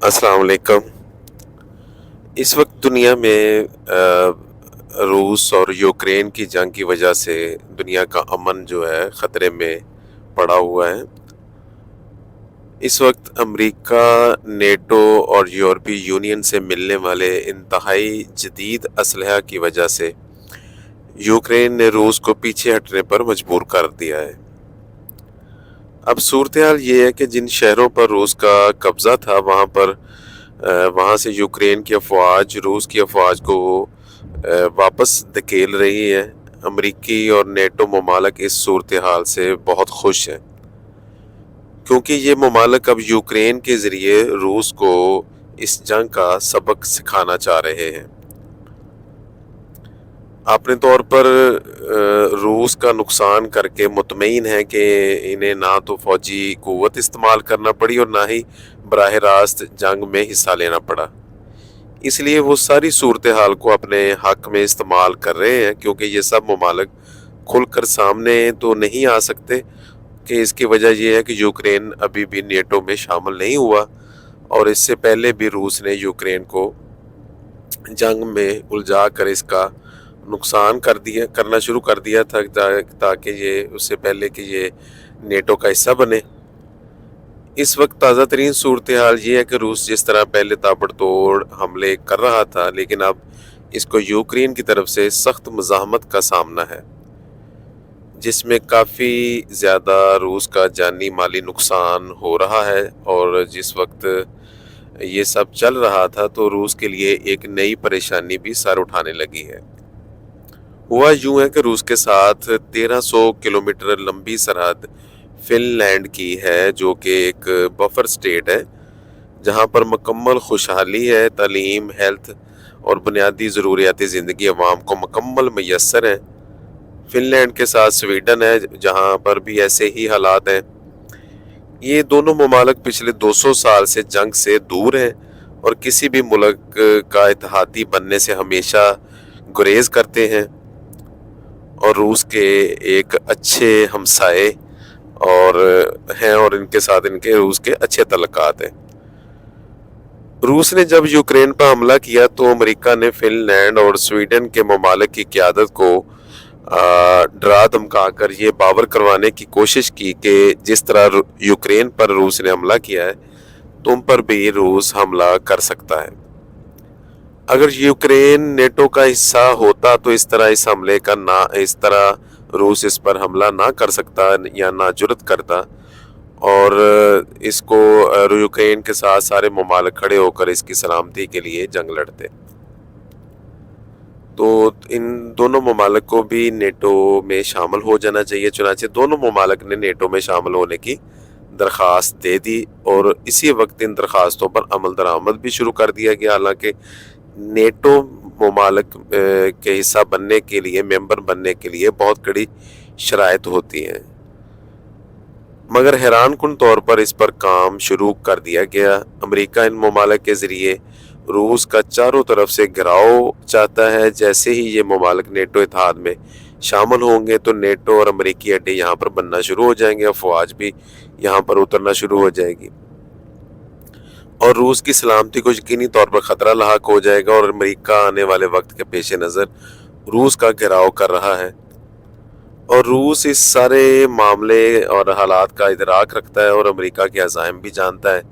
अस्सलाम वालेकुम। इस वक्त दुनिया में रूस और यूक्रेन की जंग की वजह से दुनिया का अमन जो है ख़तरे में पड़ा हुआ है। इस वक्त अमेरिका, नेटो और यूरोपीय यूनियन से मिलने वाले इंतहाई जदीद असलहा की वजह से यूक्रेन ने रूस को पीछे हटने पर मजबूर कर दिया है। अब सूरत हाल ये है कि जिन शहरों पर रूस का कब्ज़ा था वहाँ से यूक्रेन की अफवाज रूस की अफवाज को वापस धकेल रही है। अमरीकी और नेटो ममालिक इस सूरत हाल से बहुत खुश हैं, क्योंकि ये ममालिक अब यूक्रेन के ज़रिए रूस को इस जंग का सबक सिखाना चाह रहे हैं। अपने तौर पर रूस का नुकसान करके मुतमईन है कि इन्हें ना तो फ़ौजी क़ुव्वत इस्तेमाल करना पड़ी और ना ही बराह रास्त जंग में हिस्सा लेना पड़ा। इसलिए वो सारी सूरत हाल को अपने हक में इस्तेमाल कर रहे हैं, क्योंकि ये सब ममालिक खुलकर सामने तो नहीं आ सकते कि इसकी वजह ये है कि यूक्रेन अभी भी नेटो में शामिल नहीं हुआ और इससे पहले भी रूस ने यूक्रेन को जंग में उलझा कर इसका नुकसान करना शुरू कर दिया था ताकि ये उससे पहले कि ये नेटो का हिस्सा बने। इस वक्त ताज़ा तरीन सूरत हाल ये है कि रूस जिस तरह पहले ताबड़तोड़ हमले कर रहा था, लेकिन अब इसको यूक्रेन की तरफ से सख्त मज़ाहमत का सामना है, जिसमें काफ़ी ज़्यादा रूस का जानी माली नुकसान हो रहा है। और जिस वक्त ये सब चल रहा था तो रूस के लिए एक नई परेशानी भी सर उठाने लगी है। हुआ यूं है कि रूस के साथ 1300 किलोमीटर लंबी सरहद फिनलैंड की है, जो कि एक बफर स्टेट है जहां पर मुकम्मल खुशहाली है। तालीम, हेल्थ और बुनियादी ज़रूरियात ज़िंदगी अवाम को मुकम्मल मैसर हैं। फिनलैंड के साथ स्वीडन है जहां पर भी ऐसे ही हालात हैं। ये दोनों ममालिक पिछले 200 साल से जंग से दूर हैं और किसी भी मुल्क का इत्तेहादी बनने से हमेशा गुरेज करते हैं, और रूस के एक अच्छे हमसाए और इनके साथ इनके रूस के अच्छे तल्लुकात हैं। रूस ने जब यूक्रेन पर हमला किया तो अमेरिका ने फिनलैंड और स्वीडन के ममालिक की क़यादत को डरा धमका कर ये बावर करवाने की कोशिश की कि जिस तरह यूक्रेन पर रूस ने हमला किया है, तुम पर भी रूस हमला कर सकता है। अगर यूक्रेन नेटो का हिस्सा होता तो इस तरह रूस इस पर हमला ना कर सकता या ना जुर्रत करता, और इसको यूक्रेन के साथ सारे ममालिक खड़े होकर इसकी सलामती के लिए जंग लड़ते। तो इन दोनों ममालिक को भी नेटो में शामिल हो जाना चाहिए। चुनांचे दोनों ममालिक ने नेटो में शामिल होने की दरख्वास्त दे दी और इसी वक्त इन दरख्वास्तों पर अमल दरामद भी शुरू कर दिया गया। हालांकि नेटो ममालिक के हिस्सा बनने के लिए, मेंबर बनने के लिए बहुत कड़ी शराइत होती हैं, मगर हैरान कुन तौर पर इस पर काम शुरू कर दिया गया। अमेरिका इन ममालिक के ज़रिए रूस का चारों तरफ से घेराव चाहता है। जैसे ही ये ममालिक नेटो इत्तेहाद में शामिल होंगे तो नेटो और अमेरिकी अड्डे यहाँ पर बनना शुरू हो जाएंगे, अफवाज भी यहाँ पर उतरना शुरू हो जाएगी और रूस की सलामती को यकीनी तौर पर ख़तरा लाहक हो जाएगा। और अमेरिका आने वाले वक्त के पेश नज़र रूस का घेराव कर रहा है और रूस इस सारे मामले और हालात का इदराक रखता है और अमेरिका के अज़ाइम भी जानता है।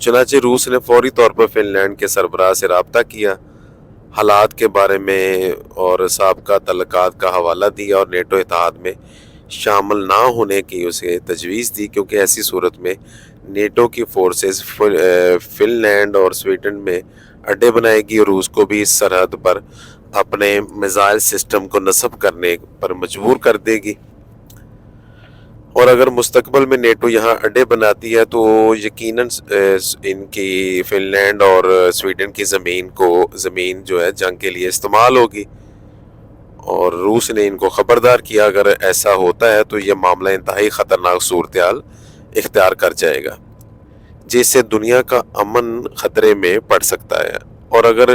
चुनांचे रूस ने फौरी तौर पर फिनलैंड के सरबराह से रब्ता किया, हालात के बारे में और साबका तल्लुकात का हवाला दिया और नेटो इत्तेहाद में शामिल ना होने की उसे तजवीज़ दी, क्योंकि ऐसी सूरत में नेटो की फोर्सेस फिनलैंड और स्वीडन में अड्डे बनाएगी और रूस को भी इस सरहद पर अपने मिसाइल सिस्टम को नस्ब करने पर मजबूर कर देगी। और अगर मुस्तकबिल में नेटो यहाँ अड्डे बनाती है तो यकीनन इनकी फिनलैंड और स्वीडन की ज़मीन जो है जंग के लिए इस्तेमाल होगी। और रूस ने इनको ख़बरदार किया, अगर ऐसा होता है तो यह मामला इंतहाई ख़तरनाक सूरत हाल इख्तियार कर जाएगा, जिससे दुनिया का अमन ख़तरे में पड़ सकता है। और अगर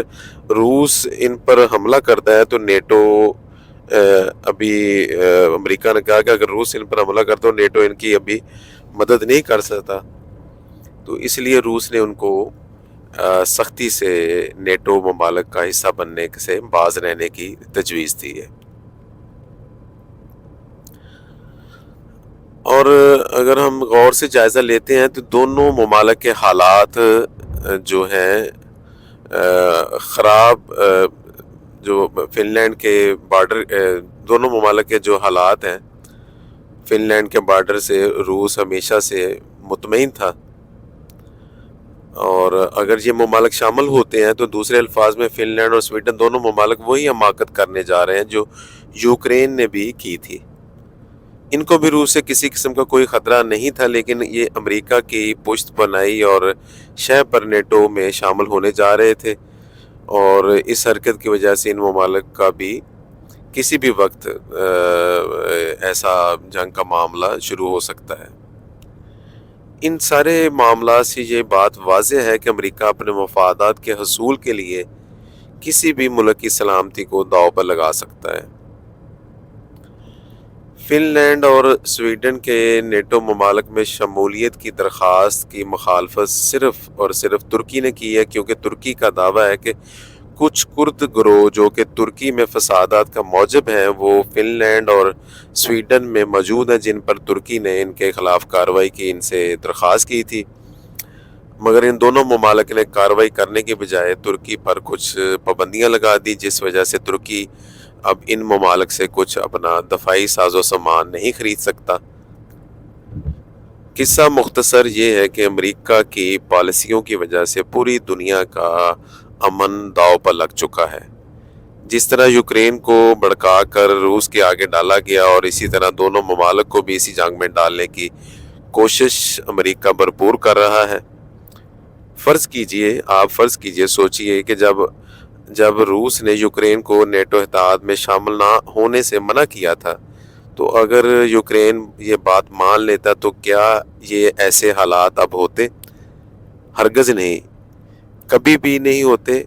रूस इन पर हमला करता है तो नेटो अमेरिका ने कहा कि अगर रूस इन पर हमला करता तो नेटो इनकी अभी मदद नहीं कर सकता, तो इसलिए रूस ने उनको سختی سے نیٹو ممالک کا حصہ بننے سے باز رہنے کی تجویز دی ہے۔ اور اگر ہم غور سے جائزہ لیتے ہیں تو دونوں ممالک کے حالات جو ہیں خراب، جو فن لینڈ کے بارڈر، دونوں ممالک کے جو حالات ہیں، فن لینڈ کے بارڈر سے روس ہمیشہ سے مطمئن تھا، اور اگر یہ ممالک شامل ہوتے ہیں تو دوسرے الفاظ میں فن لینڈ اور سویڈن دونوں ممالک وہی حماقت کرنے جا رہے ہیں جو یوکرین نے بھی کی تھی۔ ان کو بھی روس سے کسی قسم کا کوئی خطرہ نہیں تھا، لیکن یہ امریکہ کی پشت پناہی اور شہ پر نیٹو میں شامل ہونے جا رہے تھے، اور اس حرکت کی وجہ سے ان ممالک کا بھی کسی بھی وقت ایسا جنگ کا معاملہ شروع ہو سکتا ہے۔ ان سارے معاملات سے یہ بات واضح ہے کہ امریکہ اپنے مفادات کے حصول کے لیے کسی بھی ملک کی سلامتی کو داؤ پر لگا سکتا ہے۔ فن لینڈ اور سویڈن کے نیٹو ممالک میں شمولیت کی درخواست کی مخالفت صرف اور صرف ترکی نے کی ہے، کیونکہ ترکی کا دعویٰ ہے کہ کچھ کرد گروہ جو کہ ترکی میں فسادات کا موجب ہیں وہ فن لینڈ اور سویڈن میں موجود ہیں، جن پر ترکی نے ان کے خلاف کارروائی کی، ان سے درخواست کی تھی، مگر ان دونوں ممالک نے کارروائی کرنے کے بجائے ترکی پر کچھ پابندیاں لگا دی، جس وجہ سے ترکی اب ان ممالک سے کچھ اپنا دفاعی ساز و سامان نہیں خرید سکتا۔ قصہ مختصر یہ ہے کہ امریکہ کی پالیسیوں کی وجہ سے پوری دنیا کا امن داؤ پر لگ چکا ہے۔ جس طرح یوکرین کو بھڑکا کر روس کے آگے ڈالا گیا، اور اسی طرح دونوں ممالک کو بھی اسی جنگ میں ڈالنے کی کوشش امریکہ بھرپور کر رہا ہے۔ آپ فرض کیجئے، سوچئے کہ جب روس نے یوکرین کو نیٹو اتحاد میں شامل نہ ہونے سے منع کیا تھا، تو اگر یوکرین یہ بات مان لیتا تو کیا یہ ایسے حالات اب ہوتے؟ ہرگز نہیں، کبھی بھی نہیں ہوتے۔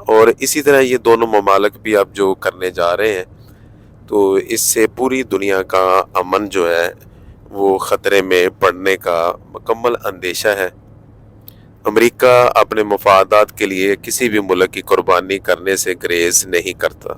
اور اسی طرح یہ دونوں ممالک بھی اب جو کرنے جا رہے ہیں، تو اس سے پوری دنیا کا امن جو ہے وہ خطرے میں پڑنے کا مکمل اندیشہ ہے۔ امریکہ اپنے مفادات کے لیے کسی بھی ملک کی قربانی کرنے سے گریز نہیں کرتا۔